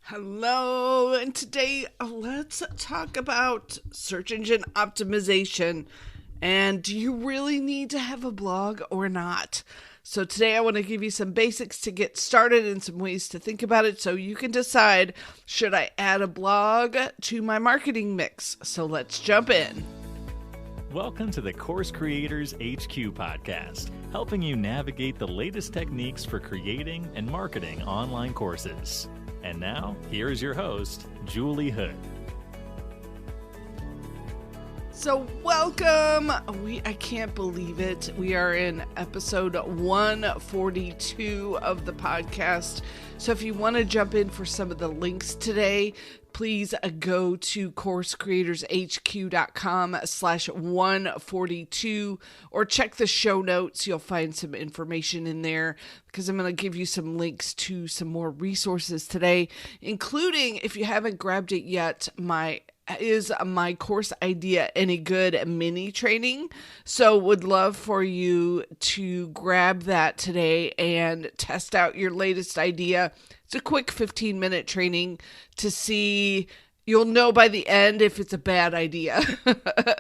Hello, and today let's talk about search engine optimization. And do you really need to have a blog or not? So today I want to give you some basics to get started and some ways to think about it so you can decide, should I add a blog to my marketing mix? So let's jump in. Welcome to the Course Creators HQ podcast, helping you navigate the latest techniques for creating and marketing online courses. And now, here is your host, Julie Hood. So welcome. I can't believe it. We are in episode 142 of the podcast. So if you want to jump in for some of the links today, please go to coursecreatorshq.com/142 or check the show notes. You'll find some information in there because I'm going to give you some links to some more resources today, including, if you haven't grabbed it yet, my course idea any good mini training. So would love for you to grab that today and test out your latest idea. It's a quick 15-minute training to see. You'll know by the end if it's a bad idea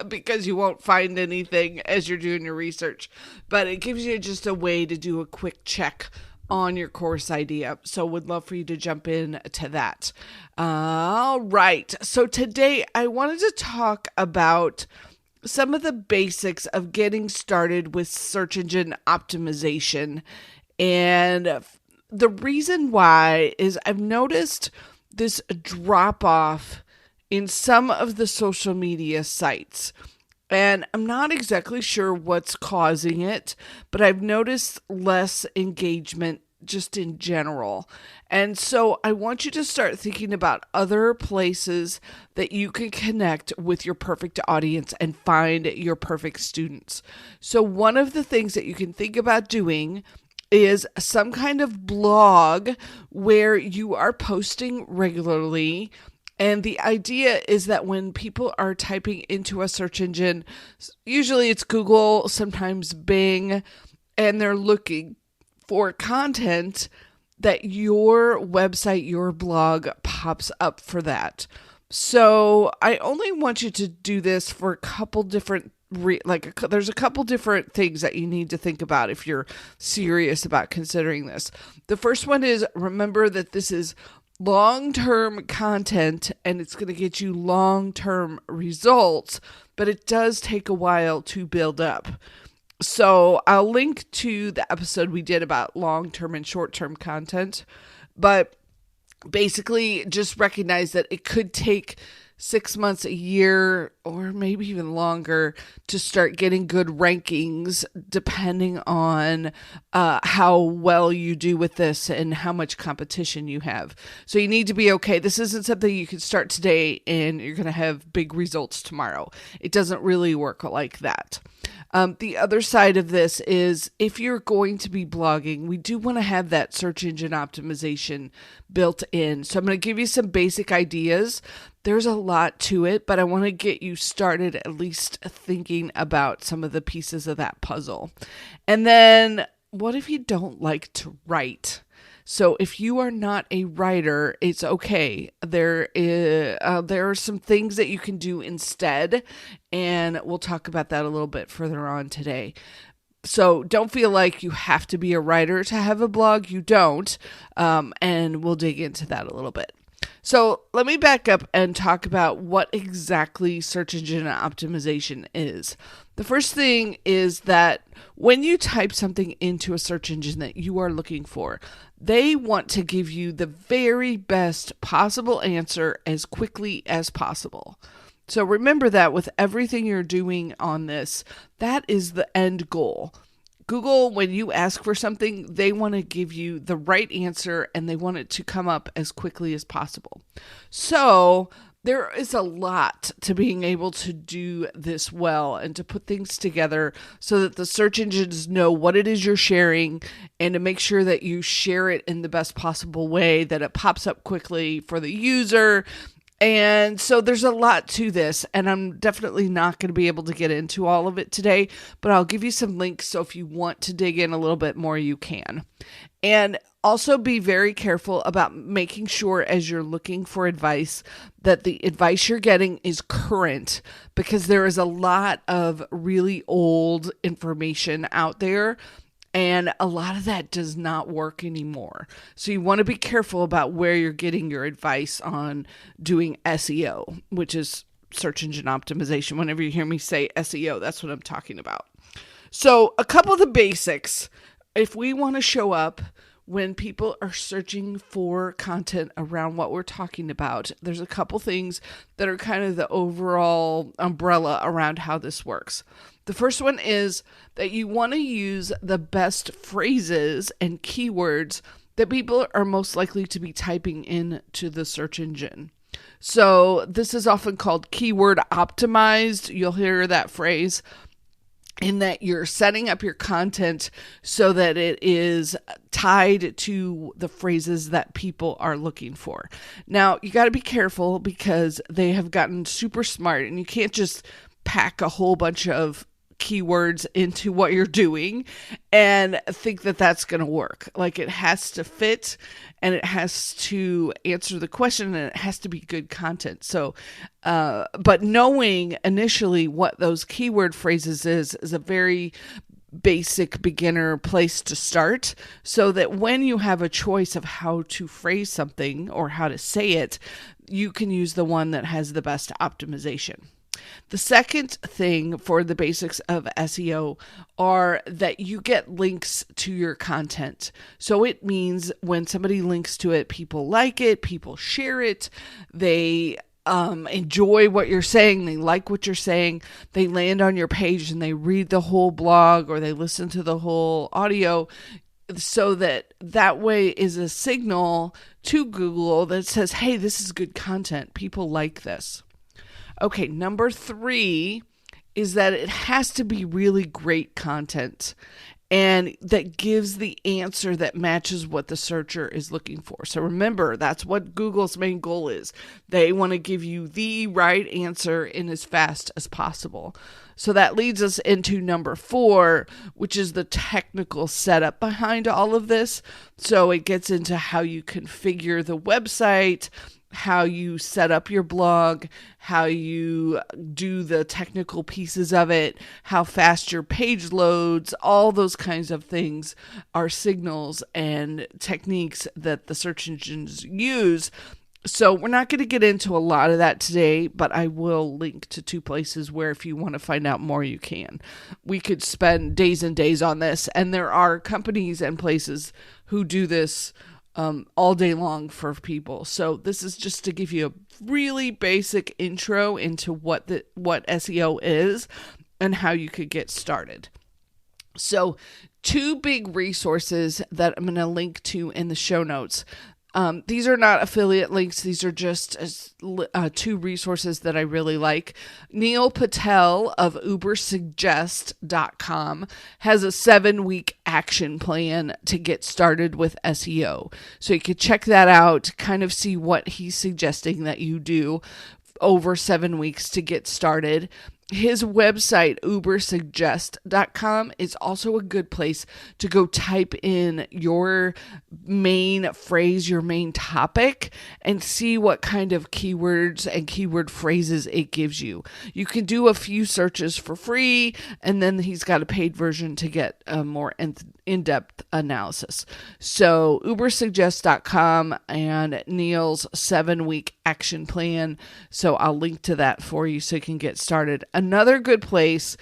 because you won't find anything as you're doing your research. But it gives you just a way to do a quick check on your course idea. So would love for you to jump in to that. All right. So today I wanted to talk about some of the basics of getting started with search engine optimization. And the reason why is I've noticed this drop off in some of the social media sites. And I'm not exactly sure what's causing it, but I've noticed less engagement just in general. And so I want you to start thinking about other places that you can connect with your perfect audience and find your perfect students. So one of the things that you can think about doing is some kind of blog where you are posting regularly. And the idea is that when people are typing into a search engine, usually it's Google, sometimes Bing, and they're looking for content, that your website, your blog pops up for that. So I only want you to do this for a couple different there's a couple different things that you need to think about if you're serious about considering this. The first one is, remember that this is long-term content and it's going to get you long-term results, but it does take a while to build up. So I'll link to the episode we did about long-term and short-term content, but basically just recognize that it could take 6 months, a year, or maybe even longer to start getting good rankings, depending on how well you do with this and how much competition you have. So you need to be okay. This isn't something you can start today and you're going to have big results tomorrow. It doesn't really work like that. The other side of this is, if you're going to be blogging, we do want to have that search engine optimization built in. So I'm going to give you some basic ideas. There's a lot to it, but I want to get you started at least thinking about some of the pieces of that puzzle. And then, what if you don't like to write? So if you are not a writer, it's okay. There are some things that you can do instead, and we'll talk about that a little bit further on today. So don't feel like you have to be a writer to have a blog. You don't, and we'll dig into that a little bit. So let me back up and talk about what exactly search engine optimization is. The first thing is that when you type something into a search engine that you are looking for, they want to give you the very best possible answer as quickly as possible. So remember that with everything you're doing on this, that is the end goal. Google, when you ask for something, they want to give you the right answer and they want it to come up as quickly as possible. So there is a lot to being able to do this well and to put things together so that the search engines know what it is you're sharing and to make sure that you share it in the best possible way, that it pops up quickly for the user. And so there's a lot to this, and I'm definitely not going to be able to get into all of it today, but I'll give you some links so if you want to dig in a little bit more, you can. And Also, be very careful about making sure as you're looking for advice that the advice you're getting is current, because there is a lot of really old information out there, and a lot of that does not work anymore. So you want to be careful about where you're getting your advice on doing SEO, which is search engine optimization. Whenever you hear me say SEO, that's what I'm talking about. So a couple of the basics, if we want to show up when people are searching for content around what we're talking about, there's a couple things that are kind of the overall umbrella around how this works. The first one is that you want to use the best phrases and keywords that people are most likely to be typing into the search engine. So this is often called keyword optimized. You'll hear that phrase, in that you're setting up your content so that it is tied to the phrases that people are looking for. Now, you got to be careful because they have gotten super smart, and you can't just pack a whole bunch of keywords into what you're doing and think that that's going to work. Like, it has to fit, and it has to answer the question, and it has to be good content. So, but knowing initially what those keyword phrases is a very basic beginner place to start, so that when you have a choice of how to phrase something or how to say it, you can use the one that has the best optimization. The second thing for the basics of SEO are that you get links to your content. So it means when somebody links to it, people like it, people share it, they enjoy what you're saying, they like what you're saying, they land on your page and they read the whole blog or they listen to the whole audio. So that way is a signal to Google that says, hey, this is good content. People like this. Okay, number 3 is that it has to be really great content and that gives the answer that matches what the searcher is looking for. So remember, that's what Google's main goal is. They want to give you the right answer in as fast as possible. So that leads us into number 4, which is the technical setup behind all of this. So it gets into how you configure the website, how you set up your blog, how you do the technical pieces of it, how fast your page loads. All those kinds of things are signals and techniques that the search engines use. So we're not going to get into a lot of that today, but I will link to 2 places where if you want to find out more, you can. We could spend days and days on this, and there are companies and places who do this all day long for people. So this is just to give you a really basic intro into what SEO is and how you could get started. So 2 big resources that I'm going to link to in the show notes. These are not affiliate links. These are just 2 resources that I really like. Neil Patel of ubersuggest.com has a 7-week action plan to get started with SEO. So you could check that out, kind of see what he's suggesting that you do over 7 weeks to get started. His website, ubersuggest.com, is also a good place to go type in your main phrase, your main topic, and see what kind of keywords and keyword phrases it gives you. You can do a few searches for free, and then he's got a paid version to get a more in-depth analysis. So ubersuggest.com and Neil's 7-week action plan. So I'll link to that for you so you can get started. Another good place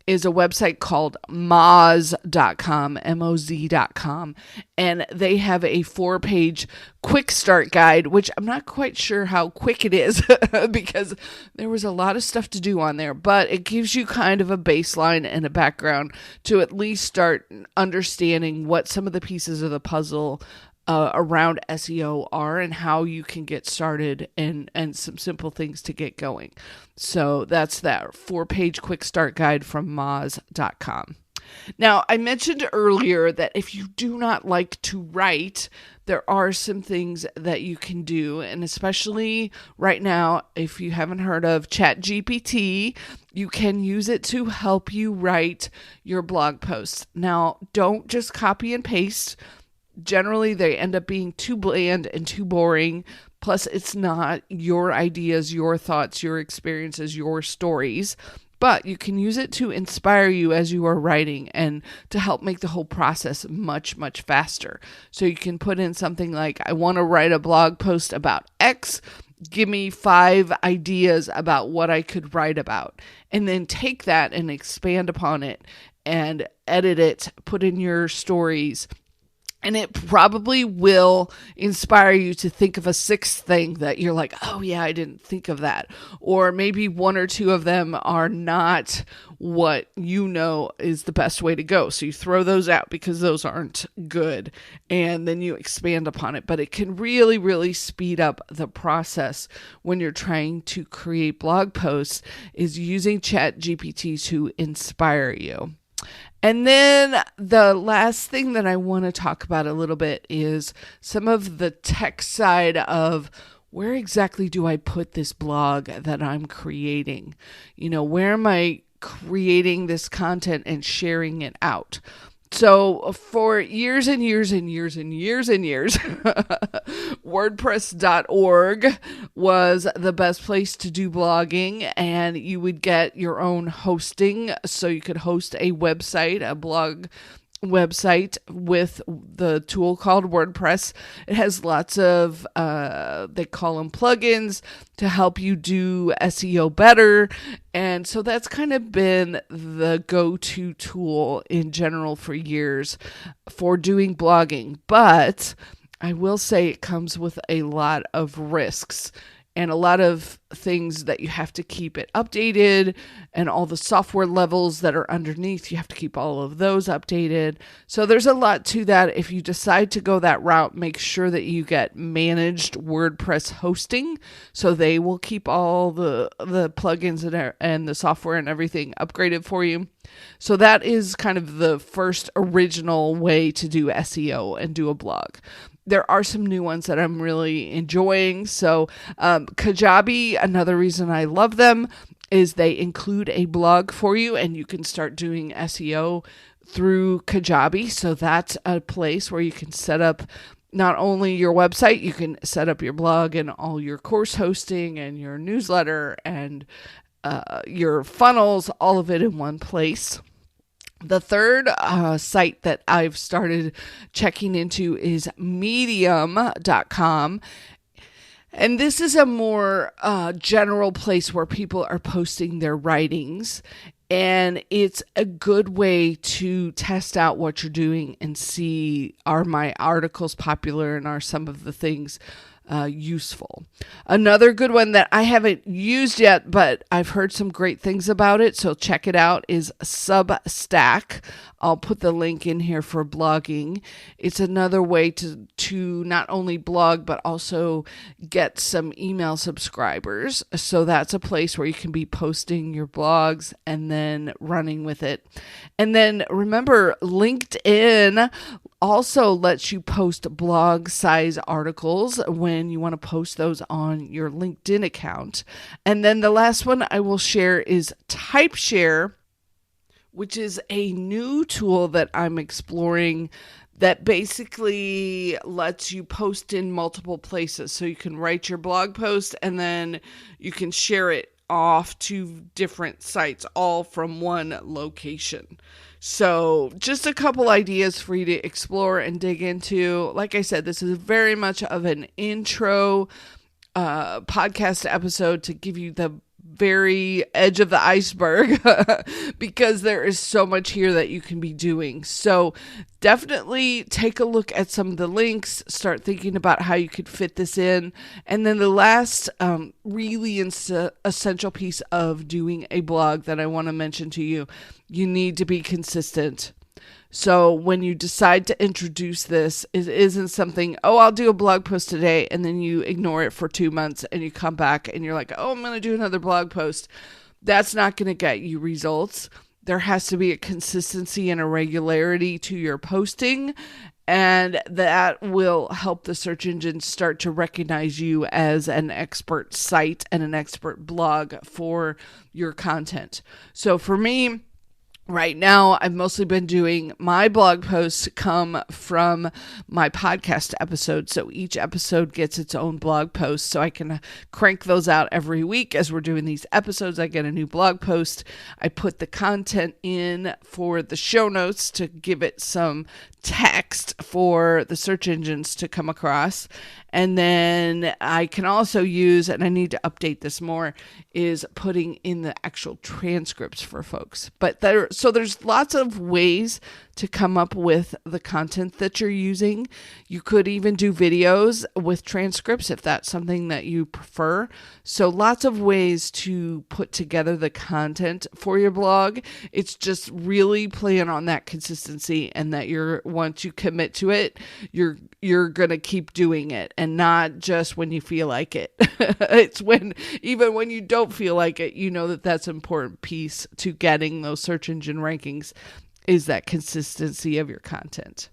is a website called Moz.com, M-O-Z.com, and they have a 4-page quick start guide, which I'm not quite sure how quick it is because there was a lot of stuff to do on there, but it gives you kind of a baseline and a background to at least start understanding what some of the pieces of the puzzle around SEO are and how you can get started and some simple things to get going. So that's that 4-page quick start guide from Moz.com. Now, I mentioned earlier that if you do not like to write, there are some things that you can do. And especially right now, if you haven't heard of ChatGPT, you can use it to help you write your blog posts. Now, don't just copy and paste generally they end up being too bland and too boring. Plus, it's not your ideas, your thoughts, your experiences, your stories. But you can use it to inspire you as you are writing and to help make the whole process much, much faster. So you can put in something like, I want to write a blog post about X. Give me 5 ideas about what I could write about. And then take that and expand upon it and edit it, put in your stories. And it probably will inspire you to think of a 6th thing that you're like, oh yeah, I didn't think of that. Or maybe 1 or 2 of them are not what you know is the best way to go. So you throw those out because those aren't good. And then you expand upon it. But it can really, really speed up the process when you're trying to create blog posts, is using ChatGPT to inspire you. And then the last thing that I want to talk about a little bit is some of the tech side of where exactly do I put this blog that I'm creating? Where am I creating this content and sharing it out? So for years and years and years and years and years, WordPress.org was the best place to do blogging, and you would get your own hosting. So you could host a website, a blog website with the tool called WordPress. It has lots of, they call them plugins to help you do SEO better. And so that's kind of been the go-to tool in general for years for doing blogging. But I will say it comes with a lot of risks and a lot of things that you have to keep it updated, and all the software levels that are underneath, you have to keep all of those updated. So there's a lot to that. If you decide to go that route, make sure that you get managed WordPress hosting, so they will keep all the plugins and the software and everything upgraded for you. So that is kind of the first original way to do SEO and do a blog. There are some new ones that I'm really enjoying. So Kajabi, another reason I love them is they include a blog for you, and you can start doing SEO through Kajabi. So that's a place where you can set up not only your website, you can set up your blog and all your course hosting and your newsletter and your funnels, all of it in one place. The third site that I've started checking into is medium.com. And this is a more general place where people are posting their writings. And it's a good way to test out what you're doing and see, are my articles popular and are some of the things useful. Another good one that I haven't used yet, but I've heard some great things about it, so check it out, is Substack. I'll put the link in here for blogging. It's another way to not only blog, but also get some email subscribers. So that's a place where you can be posting your blogs and then running with it. And then remember, LinkedIn also lets you post blog size articles when you want to post those on your LinkedIn account. And then the last one I will share is TypeShare, which is a new tool that I'm exploring that basically lets you post in multiple places. So you can write your blog post and then you can share it off to different sites, all from one location. So just a couple ideas for you to explore and dig into. Like I said, this is very much of an intro podcast episode to give you the very edge of the iceberg because there is so much here that you can be doing. So definitely take a look at some of the links, start thinking about how you could fit this in. And then the last really essential piece of doing a blog that I want to mention to you, you need to be consistent. So when you decide to introduce this, it isn't something, oh, I'll do a blog post today, and then you ignore it for 2 months and you come back and you're like, oh, I'm going to do another blog post. That's not going to get you results. There has to be a consistency and a regularity to your posting, and that will help the search engine start to recognize you as an expert site and an expert blog for your content. So for me, Right now, I've mostly been doing my blog posts come from my podcast episodes. So each episode gets its own blog post. So I can crank those out every week as we're doing these episodes. I get a new blog post. I put the content in for the show notes to give it some text for the search engines to come across. And then I can also use, and I need to update this more, is putting in the actual transcripts for folks. But there's lots of ways to come up with the content that you're using. You could even do videos with transcripts if that's something that you prefer. So lots of ways to put together the content for your blog. It's just really playing on that consistency, and that once you commit to it, you're going to keep doing it, and not just when you feel like it. It's even when you don't feel like it, you know that's an important piece to getting those search engine rankings, is that consistency of your content.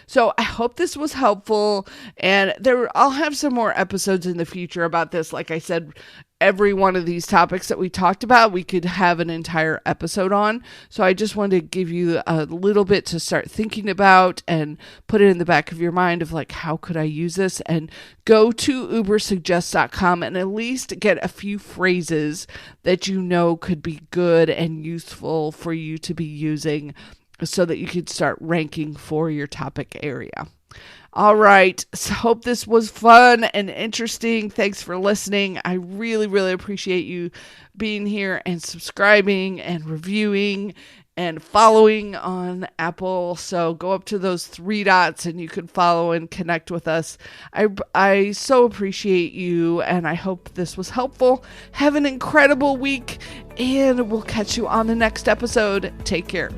So I hope this was helpful, and I'll have some more episodes in the future about this. Like I said, every one of these topics that we talked about, we could have an entire episode on. So I just wanted to give you a little bit to start thinking about and put it in the back of your mind of like, how could I use this? And go to ubersuggest.com and at least get a few phrases that you know could be good and useful for you to be using, so that you could start ranking for your topic area. All right. So hope this was fun and interesting. Thanks for listening. I really, really appreciate you being here and subscribing and reviewing and following on Apple. So go up to those 3 dots and you can follow and connect with us. I so appreciate you, and I hope this was helpful. Have an incredible week, and we'll catch you on the next episode. Take care.